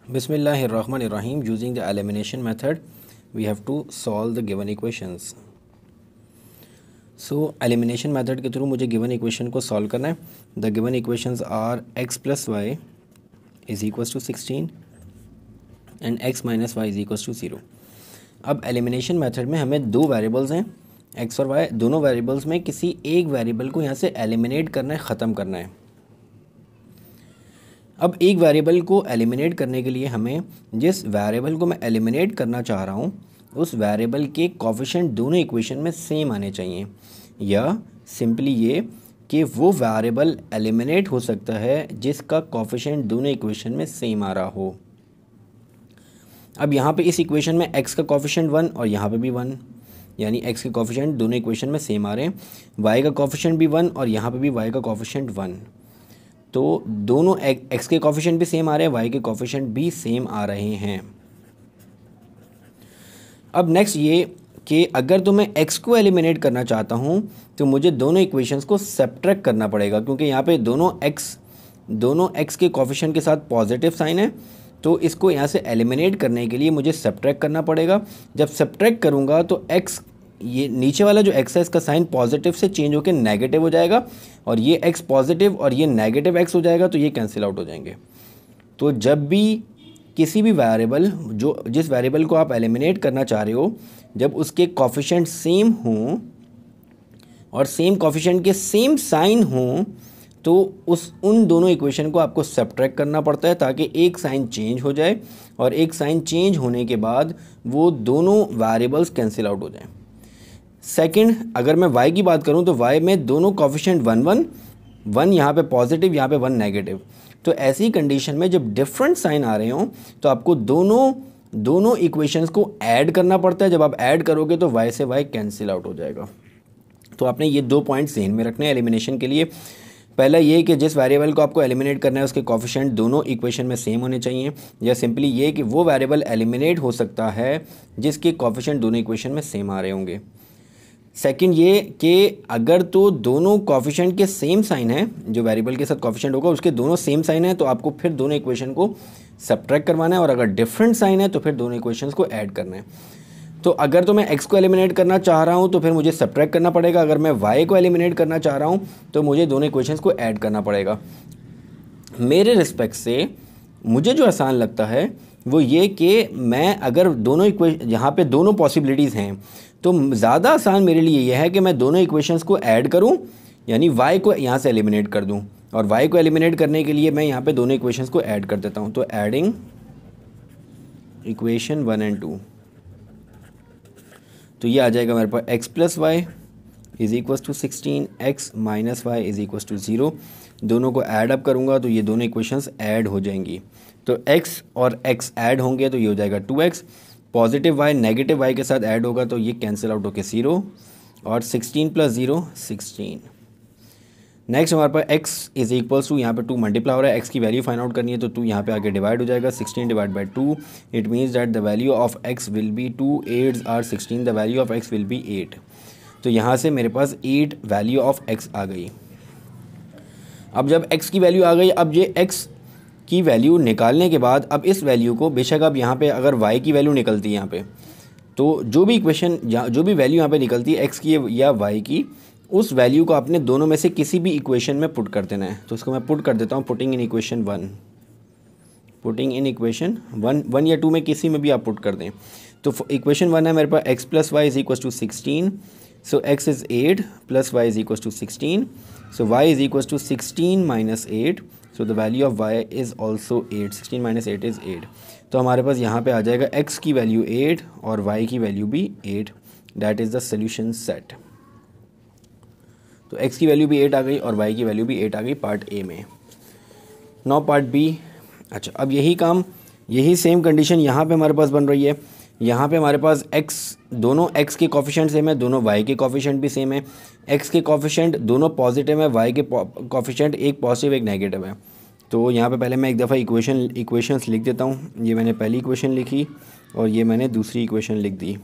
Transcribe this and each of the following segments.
Bismillahirrahmanirrahim. Using the elimination method, we have to solve the given equations. So elimination method के through मुझे given equation को solve करना है. The given equations are x plus y is equals to 16 and x minus y is equals to 0. अब elimination method में हमें दो variables हैं x और y. दोनों variables में किसी एक variable को यहाँ से eliminate करना है, ख़त्म करना है. अब एक वेरिएबल को एलिमिनेट करने के लिए हमें जिस वेरिएबल को मैं एलिमिनेट करना चाह रहा हूँ उस वेरिएबल के कोफिशिएंट दोनों इक्वेशन में सेम आने चाहिए, या सिंपली ये कि वो वेरिएबल एलिमिनेट हो सकता है जिसका कोफिशिएंट दोनों इक्वेशन में सेम आ रहा हो. अब यहाँ पे इस इक्वेशन में x का कोफिशिएंट 1 और यहाँ पे भी 1, यानी x के कोफिशिएंट दोनों इक्वेशन में सेम आ रहे हैं. y का कोफिशिएंट भी 1 और यहाँ पे भी y का कोफिशिएंट 1. तो दोनों x के कोफिशिएंट भी सेम आ रहे हैं, y के कोफिशिएंट भी सेम आ रहे हैं. अब नेक्स्ट ये कि अगर तो मैं x को एलिमिनेट करना चाहता हूँ तो मुझे दोनों इक्वेशंस को सब्ट्रैक्ट करना पड़ेगा, क्योंकि यहाँ पे दोनों x के कोफिशिएंट के साथ पॉजिटिव साइन है. तो इसको यहाँ से एलिमिनेट करने के लिए मुझे सब्ट्रैक्ट करना पड़ेगा. जब सब्ट्रैक्ट करूँगा तो x, ये नीचे वाला जो x है इसका साइन पॉजिटिव से चेंज होकर नेगेटिव हो जाएगा, और ये x पॉजिटिव और ये नेगेटिव x हो जाएगा, तो ये कैंसिल आउट हो जाएंगे. तो जब भी किसी भी वेरिएबल जिस वेरिएबल को आप एलिमिनेट करना चाह रहे हो, जब उसके कोफिशिएंट सेम हों और सेम कोफिशिएंट के सेम साइन हों, तो उन दोनों इक्वेशन को आपको सब्ट्रैक्ट करना पड़ता है ताकि एक साइन चेंज हो जाए, और एक साइन चेंज होने के बाद वो दोनों वेरिएबल्स कैंसिल आउट हो जाएं. सेकंड, अगर मैं y की बात करूं तो y में दोनों कोफिशिएंट 1 यहाँ पे पॉजिटिव, यहाँ पे 1 नेगेटिव. तो ऐसी कंडीशन में जब डिफरेंट साइन आ रहे हों तो आपको दोनों इक्वेशंस को ऐड करना पड़ता है. जब आप ऐड करोगे तो y से y कैंसिल आउट हो जाएगा. तो आपने ये दो पॉइंट्स ध्यान में रखने हैं एलिमिनेशन के लिए. पहला ये कि जिस वेरिएबल को आपको एलिमिनेट करना है उसके कोफिशिएंट दोनों इक्वेशन में सेम होने चाहिए, या सिंपली ये कि वो वेरिएबल एलिमिनेट हो सकता है जिसके कोफिशिएंट दोनों इक्वेशन में सेम आ रहे होंगे. सेकंड ये कि अगर तो दोनों कोफिशिएंट के सेम साइन है, जो वेरिएबल के साथ कोफिशिएंट होगा उसके दोनों सेम साइन है, तो आपको फिर दोनों इक्वेशन को सब्ट्रैक्ट करवाना है, और अगर डिफरेंट साइन है तो फिर दोनों इक्वेशंस को ऐड करना है. तो अगर तो मैं x को एलिमिनेट करना चाह रहा हूँ तो फिर मुझे सब्ट्रैक्ट करना पड़ेगा. अगर मैं y को एलिमिनेट करना चाह रहा हूँ तो मुझे दोनों इक्वेशंस को ऐड करना पड़ेगा. मेरे रिस्पेक्ट से मुझे जो आसान लगता है वो ये कि मैं अगर दोनों यहाँ पे दोनों पॉसिबिलिटीज़ हैं, तो ज़्यादा आसान मेरे लिए यह है कि मैं दोनों इक्वेशंस को ऐड करूं, यानी y को यहाँ से एलिमिनेट कर दूं. और y को एलिमिनेट करने के लिए मैं यहाँ पे दोनों इक्वेशंस को ऐड कर देता हूं. तो एडिंग इक्वेशन 1 और 2, तो ये आ जाएगा मेरे पास x plus Y is equals to 16, x minus Y is equals to 0. दोनों को ऐड अप करूँगा तो ये दोनों इक्वेशंस ऐड हो जाएंगी. तो x और x ऐड होंगे तो ये हो जाएगा 2x. Positive y negative y के साथ ऐड होगा तो ये कैंसिल आउट होकर 0, और 16 प्लस 0 16. नेक्स्ट हमारे पास x इज़ इक्वल्स टू, यहाँ पे 2 मल्टीप्लाई हो रहा है, x की वैल्यू फाइंड आउट करनी है तो 2 यहाँ पे आके डिवाइड हो जाएगा. 16 divide by 2, it means that the value of x will be 2 8s are 16, the value of x will be 8. तो यहाँ से मेरे पास 8 वैल्यू ऑफ x आ गई. अब जब x की वैल्यू आ गई, अब ये x की वैल्यू निकालने के बाद अब इस वैल्यू को बेशक अब यहाँ पे अगर y की वैल्यू निकलती है यहाँ पे, तो जो भी वैल्यू यहाँ पे निकलती है x की या y की, उस वैल्यू को आपने दोनों में से किसी भी इक्वेशन में पुट कर देना है. तो इसको मैं पुट कर देता हूँ, पुटिंग इन इक्वेशन 1 या 2 में किसी में भी आप पुट कर दें. तो इक्वेशन 1 है मेरे पास x plus Y is equal to 16. So x is 8 plus Y is equal to 16. So y is equal to 16 minus 8. So the value of y is also 8. 16 minus 8 is 8. तो हमारे पास यहाँ पे आ जाएगा x की वैल्यू 8 और y की value भी 8. That is the solution set. तो x की वैल्यू भी 8 आ गई और y की वैल्यू भी 8 आ गई पार्ट ए में. Now part B. अच्छा, अब यही सेम कंडीशन यहाँ पे हमारे पास बन रही है. यहाँ पे हमारे पास दोनों x के कोफिशिएंट सेम है, दोनों y के कोफिशिएंट भी सेम है. x के कोफिशिएंट दोनों पॉजिटिव है, y के कोफिशिएंट एक पॉजिटिव एक नेगेटिव है. तो यहाँ पे पहले मैं एक दफ़ा इक्वेशंस लिख देता हूँ. ये मैंने पहली इक्वेशन लिखी और ये मैंने दूसरी इक्वेशन लिख दी.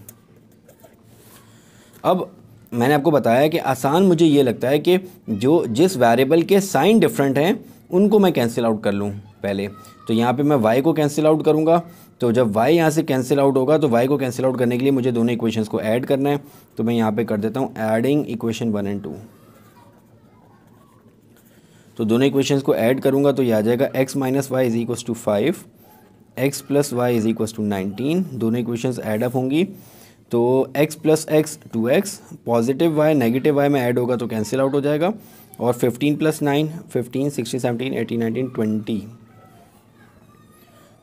अब मैंने आपको बताया कि आसान मुझे ये लगता है कि जिस वेरिएबल के साइन डिफरेंट हैं उनको मैं कैंसिल आउट कर लूँ पहले. तो यहाँ पे मैं y को कैंसिल आउट करूँगा, तो जब y यहाँ से कैंसिल आउट होगा तो y को कैंसिल आउट करने के लिए मुझे दोनों इक्वेशंस को ऐड करना है। तो मैं यहाँ पे कर देता हूँ एडिंग इक्वेशन 1 एंड 2। तो दोनों इक्वेशंस को ऐड करूँगा तो ये आ जाएगा x minus Y is equals to 5, x plus Y is equals to 19। दोनों इक्वेशंस ऐड अप होंगी तो x plus X 2x, positive y negative y में ऐड होगा तो कैंसिल आउट हो जाएगा। और 15 प्लस 9 15, 16, 17, 18, 19, 20।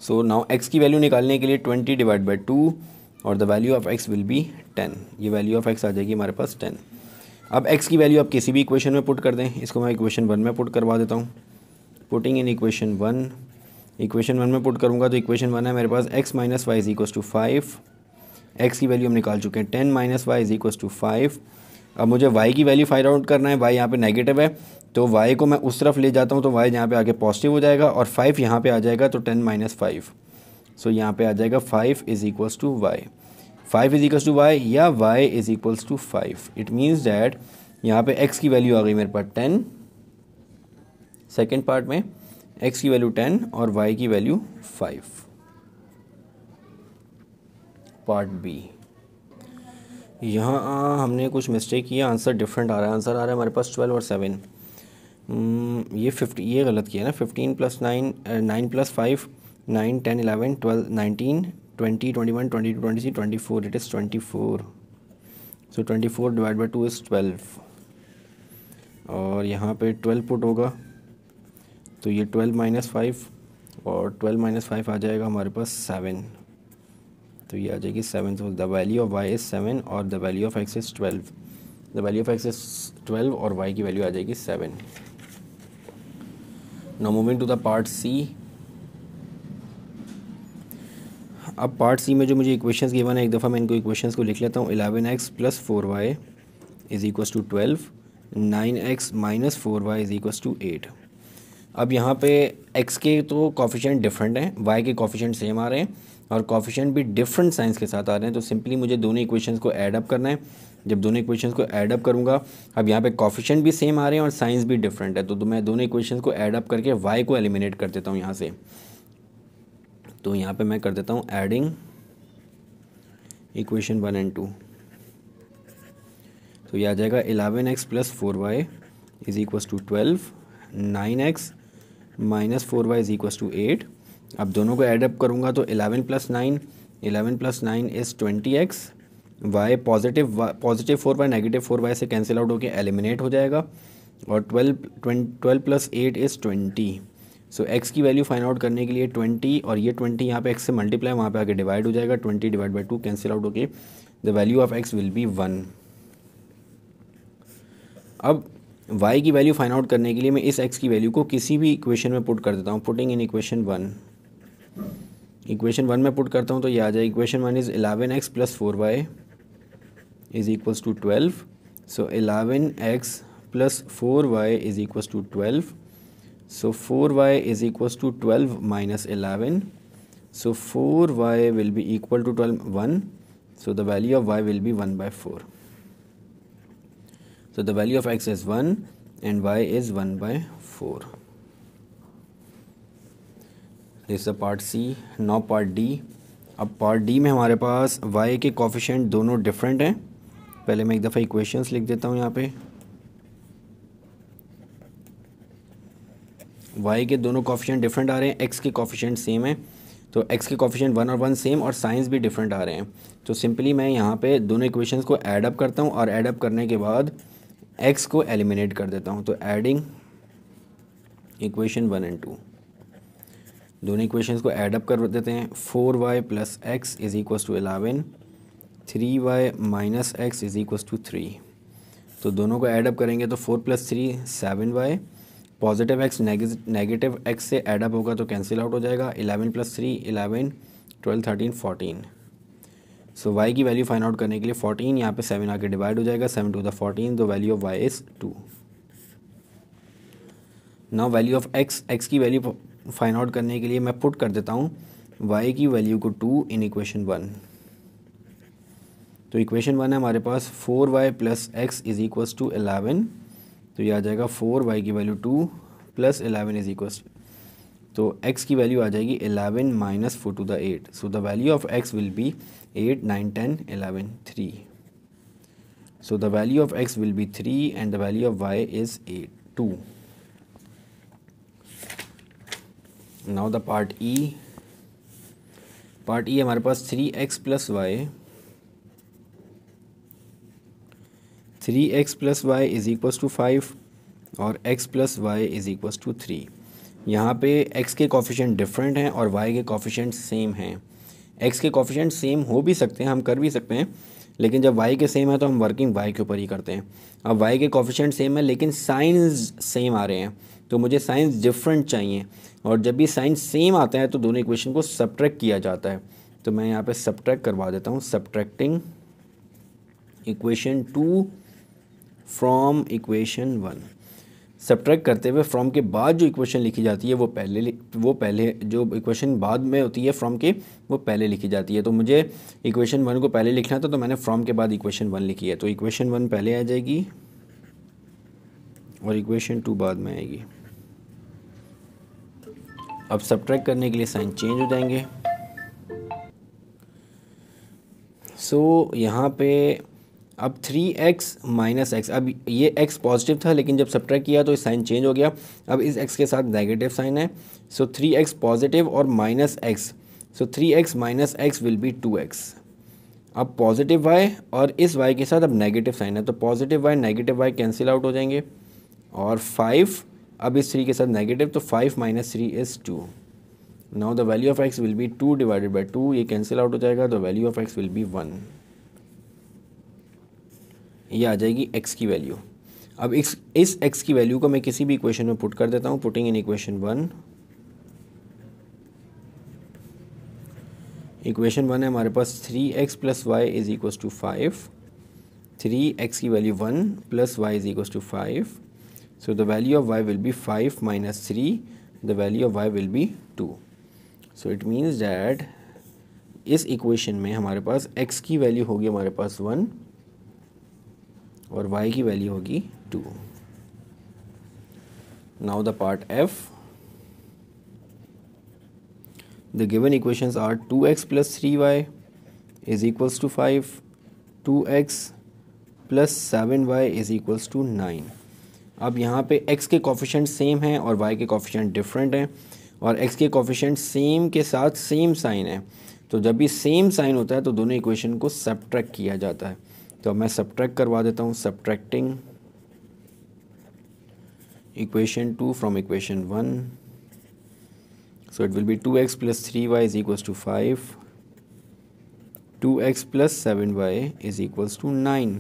सो नाउ x की वैल्यू निकालने के लिए 20 डिवाइड बाई 2 और the value of x will be 10। ये वैल्यू ऑफ x आ जाएगी हमारे पास 10। अब x की वैल्यू आप किसी भी इक्वेशन में पुट कर दें। इसको मैं इक्वेशन 1 में पुट करवा देता हूँ। पुटिंग इन इक्वेशन 1, इक्वेशन 1 में पुट करूँगा तो इक्वेशन 1 है मेरे पास x minus Y is equals to 5। x की वैल्यू हम निकाल चुके हैं 10 minus Y is equals to 5। अब मुझे y की वैल्यू फाइंड आउट करना है। y यहाँ पे नेगेटिव है तो y को मैं उस तरफ ले जाता हूँ तो y यहाँ पे आके पॉजिटिव हो जाएगा और 5 यहाँ पे आ जाएगा तो 10 माइनस 5। सो यहाँ पे आ जाएगा 5 is equals to Y. 5 is equals to Y या y is equals to 5। It means that यहाँ पे x की वैल्यू आ गई मेरे पास 10, सेकेंड पार्ट में x की वैल्यू 10 और y की वैल्यू 5। पार्ट बी, यहाँ हमने कुछ मिस्टेक किया, आंसर डिफरेंट आ रहा है। आंसर आ रहा है हमारे पास 12 और 7। ये 50, ये गलत किया ना। 15 plus 9, 9 plus 5, 9, 10, 11, 12, 19, 20, 21, 22, 23, 24। It is 24। So 24 divide by 2 is 12 और यहाँ पे 12 पुट होगा तो ये 12 माइनस 5 और 12 माइनस 5 आ जाएगा हमारे पास 7। तो ये आ जाएगी 7। तो the value of y is 7 और the value of x is 12। The value of x is 12 और y की वैल्यू आ जाएगी 7। Now moving to the part C. अब पार्ट सी में जो मुझे इक्वेशंस गिवन है, एक दफ़ा मैं इनको इक्वेशंस को लिख लेता हूँ। 11x plus 4y is equals to 12, 9x minus 4y is equals to 8। अब यहाँ पे x के तो कॉफिशेंट डिफरेंट हैं, y के कॉफिशेंट सेम आ रहे हैं और कॉफिशेंट भी डिफरेंट साइंस के साथ आ रहे हैं। तो सिंपली मुझे दोनों इक्वेशंस को ऐड अप करना है। जब दोनों इक्वेशंस को ऐड अप करूँगा, अब यहाँ पे कॉफिशेंट भी सेम आ रहे हैं और साइंस भी डिफरेंट है, तो मैं दोनों इक्वेशंस को ऐड अप करके y को एलिमिनेट कर देता हूँ यहाँ से। तो यहाँ पे मैं कर देता हूँ एडिंग इक्वेशन 1 एंड 2। तो ये आ जाएगा 11x plus 4y is equals to 12, 9x minus 4y is equals to 8। अब दोनों को ऐडअप करूँगा तो 11 plus 9 is 20x। y positive 4y negative 4y से कैंसिल आउट होकर एलिमिनेट हो जाएगा और 12 प्लस 8 इज़ 20। सो x की वैल्यू फाइंड आउट करने के लिए 20 और ये 20 यहाँ पे x से मल्टीप्लाई वहाँ पे आके डिवाइड हो जाएगा। 20 डिवाइड बाई 2 कैंसिल आउट होके the value of x will B 1। अब y की वैल्यू फाइंड आउट करने के लिए मैं इस x की वैल्यू को किसी भी इक्वेशन में पुट कर देता हूँ। पुटिंग इन इक्वेशन 1, इक्वेशन 1 में पुट करता हूँ तो ये आ जाए equation 1 is 11x plus 4y is equals to 12। So 11x plus 4y is equals to 12। So 4y is equals to 12 minus 11. So 4y will be equal to 12, 1. So the value of y will be 1 by 4. So the value of x is 1 and y is 1 by 4. This is the part C. Now part D. अब part D में हमारे पास y के coefficient दोनों different हैं। पहले मैं एक दफ़ा इक्वेशंस लिख देता हूँ यहाँ पे। y के दोनों कॉफिशिएंट डिफरेंट आ रहे हैं, x के कॉफिशिएंट सेम है। तो x के कॉफिशिएंट 1 और 1 सेम और साइंस भी डिफरेंट आ रहे हैं। तो सिंपली मैं यहाँ पे दोनों इक्वेशंस को ऐड अप करता हूँ और ऐड अप करने के बाद x को एलिमिनेट कर देता हूँ। तो एडिंग इक्वेशन 1 एंड 2, दोनों इक्वेशंस को ऐड अप कर देते हैं। 4y plus X is equals to 11, 3y minus X is equals to 3। तो दोनों को ऐड अप करेंगे तो 4 plus 3 7y, positive X negative X से ऐडअप होगा तो कैंसिल आउट हो जाएगा। 11 प्लस 3 11, 12 13 14। सो y की वैल्यू फाइंड आउट करने के लिए 14 यहाँ पे 7 आके डिवाइड हो जाएगा। 7 to the 14, the value of y is 2। Now value of x की वैल्यू फाइंड आउट करने के लिए मैं पुट कर देता हूँ y की वैल्यू को 2 इन इक्वेशन 1। तो इक्वेशन 1 है हमारे पास 4y plus X is equals to 11। तो ये आ जाएगा 4y की वैल्यू 2 प्लस 11 इज इक्वल्स तो x की वैल्यू आ जाएगी 11 minus 4 to the 8. So the value of x will be 8, 9, 10, 11, 3. So the value of x will be 3 and the value of y is 8, 2. Now the part E. Part E हमारे पास 3x plus y. 3x plus y is equals to 5 और x plus y is equals to 3. यहाँ पे x के coefficient different हैं और y के coefficient same हैं. x के कोफिशिएंट सेम हो भी सकते हैं, हम कर भी सकते हैं, लेकिन जब y के सेम है तो हम वर्किंग y के ऊपर ही करते हैं. अब y के कोफिशिएंट सेम है लेकिन साइंस सेम आ रहे हैं, तो मुझे साइंस डिफरेंट चाहिए. और जब भी साइंस सेम आता है तो दोनों इक्वेशन को सब्ट्रैक्ट किया जाता है. तो मैं यहाँ पे सब्ट्रैक्ट करवा देता हूँ. Subtracting equation 2 from equation 1. Subtract करते हुए फ्रॉम के बाद जो इक्वेशन लिखी जाती है वो पहले जो इक्वेशन बाद में होती है फ्रॉम के, वो पहले लिखी जाती है. तो मुझे इक्वेशन 1 को पहले लिखना था, तो मैंने फ्रॉम के बाद इक्वेशन 1 लिखी है. तो इक्वेशन 1 पहले आ जाएगी और इक्वेशन 2 बाद में आएगी. अब सब्ट्रैक्ट करने के लिए साइन चेंज हो जाएंगे. सो यहाँ पे अब 3x माइनस एक्स, अब ये x पॉजिटिव था लेकिन जब सब्ट्रैक्ट किया तो इस साइन चेंज हो गया. अब इस x के साथ नेगेटिव साइन है. सो 3x पॉजिटिव और minus x, so 3x minus x will be 2x. अब पॉजिटिव y और इस y के साथ अब नेगेटिव साइन है, तो positive y negative y cancel out हो जाएंगे. और 5 अब इस 3 के साथ नेगेटिव, तो 5 minus 3 is 2. Now the value of x will be 2 divided by 2. ये कैंसिल आउट हो जाएगा, the value of x will B 1. ये आ जाएगी x की वैल्यू. अब इस x की वैल्यू को मैं किसी भी इक्वेशन में पुट कर देता हूँ. Putting in equation 1. इक्वेशन 1 है हमारे पास 3x plus Y is equals to 5. 3x की value 1 plus Y is equals to 5. So the value of y will be 5 minus 3. The value of y will be 2. So it means that इस equation में हमारे पास x की value होगी हमारे पास 1 और y की value होगी 2. Now the part F. The given equations are 2x plus 3y is equals to 5, 2x plus 7y is equals to 9. अब यहाँ पे x के कोफिशिएंट सेम हैं और y के कोफिशिएंट डिफरेंट हैं, और x के कोफिशिएंट सेम के साथ सेम साइन है. तो जब भी सेम साइन होता है तो दोनों इक्वेशन को सब्ट्रैक्ट किया जाता है. तो मैं सब्ट्रैक्ट करवा देता हूँ. Subtracting equation 2 from equation 1. So it will be 2x plus 3y is equals to 5. 2x plus 7y is equals to 9.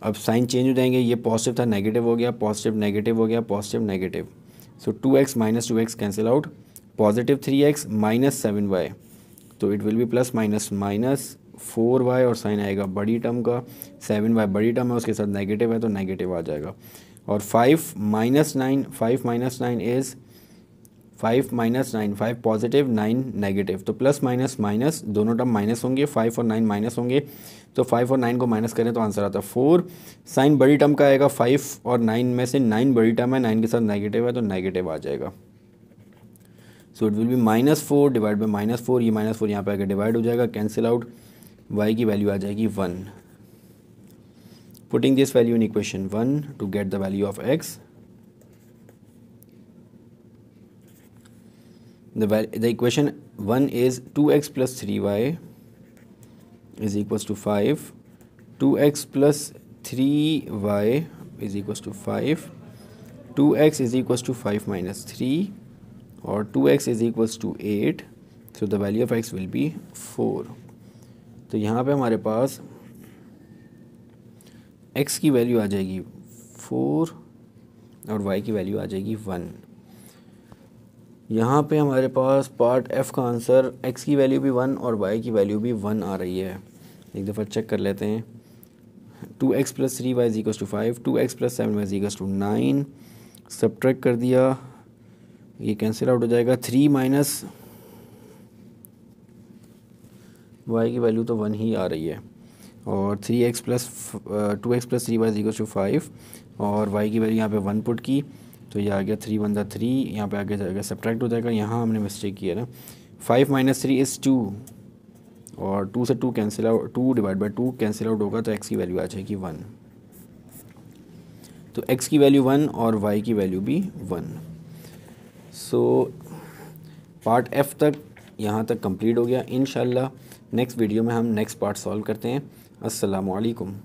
अब साइन चेंज हो जाएंगे. ये पॉजिटिव था नेगेटिव हो गया, पॉजिटिव नेगेटिव हो गया, पॉजिटिव नेगेटिव. सो 2x minus 2x cancel out. Positive 3x minus 7y, तो it will B plus minus minus 4y और साइन आएगा बड़ी टर्म का. 7y बड़ी टर्म है, उसके साथ नेगेटिव है तो नेगेटिव आ जाएगा. और 5 minus 9, 5 minus 9 is 5 minus 9, 5 positive 9 negative, तो प्लस माइनस माइनस दोनों टर्म माइनस होंगे. 5 और 9 माइनस होंगे, तो 5 और 9 को माइनस करें तो आंसर आता है 4. साइन बड़ी टर्म का आएगा. 5 और 9 में से 9 बड़ी टर्म है, 9 के साथ नेगेटिव है तो नेगेटिव आ जाएगा. So it will be -4 divide by -4. ये -4 यहाँ पे आकर डिवाइड हो जाएगा, कैंसिल आउट. y की वैल्यू आ जाएगी 1. Putting this value in equation 1 to get the value of x. The equation 1 is 2x plus 3y is equals to 5. 2x plus 3y is equals to 5. 2x is equals to 5 minus 3 और 2x is equals to 8. So the value of x will be 4. तो यहाँ पे हमारे पास x की value आ जाएगी 4 और y की वैल्यू आ जाएगी 1. यहाँ पे हमारे पास पार्ट F का आंसर x की वैल्यू भी 1 और y की वैल्यू भी 1 आ रही है. एक दफ़ा चेक कर लेते हैं. 2x plus 3y is equals to 5, 2x plus 7y is equals to 9. Subtract कर दिया, ये कैंसिल आउट हो जाएगा. 3 माइनस y की वैल्यू तो 1 ही आ रही है, और 2x plus 3y is equal to 5 और y की वैल्यू यहाँ पे 1 पुट की. तो ये आ गया 3 वन ज़ा 3, यहाँ पे आगे जाएगा सब्ट्रैक्ट हो जाएगा। यहाँ हमने मिस्टेक किया ना, 5 माइनस 3 इज़ 2, और 2 से 2 cancel out, 2 divide by 2 cancel out होगा तो x की वैल्यू आ जाएगी 1। तो x की वैल्यू 1 और y की वैल्यू भी 1। सो पार्ट f तक यहाँ तक कंप्लीट हो गया। इंशाल्लाह नेक्स्ट वीडियो में हम नेक्स्ट पार्ट सॉल्व करते हैं। अस्सलामु अलैकुम।